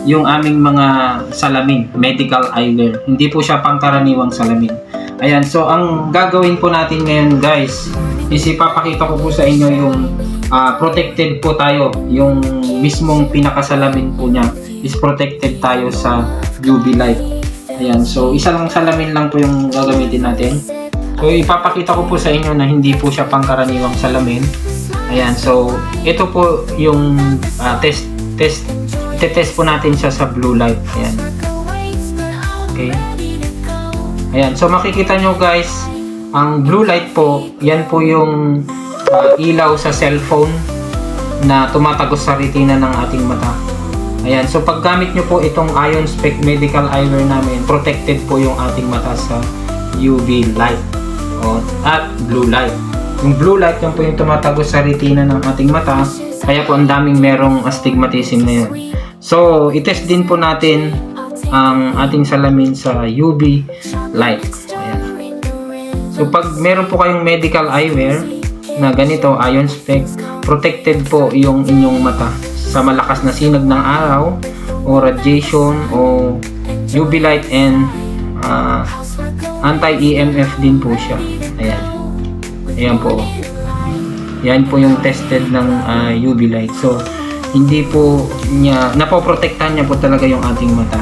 yung aming mga salamin, medical eyewear. Hindi po siya pangkaraniwang salamin. Ayan, so ang gagawin po natin ngayon guys, is ipapakita ko po sa inyo yung protected po tayo. Yung mismong pinakasalamin po niya is protected tayo sa UV light. Ayan, so isa lang salamin lang po yung gagamitin natin. So ipapakita ko po sa inyo na hindi po siya pangkaraniwang salamin. Ayan, so ito po yung test po natin siya sa blue light. Ayan. Okay. Ayan, so makikita nyo guys, ang blue light po, yan po yung ilaw sa cellphone na tumatagos sa retina ng ating mata. Ayan, so paggamit nyo po itong Ion Spec Medical Eyewear namin, protected po yung ating mata sa UV light at blue light. Yung blue light, yan po yung tumatagos sa retina ng ating mata, kaya po ang daming merong astigmatism na yun. So, itest din po natin ang ating salamin sa UV light. Ayan. So, pag meron po kayong medical eyewear na ganito, Ion Spec, protected po yung inyong mata sa malakas na sinag ng araw o radiation o UV light and anti-EMF din po siya. Ayan. Ayan po. Yan po yung tested ng UV light. So, hindi po niya, napoprotektahan niya po talaga yung ating mata.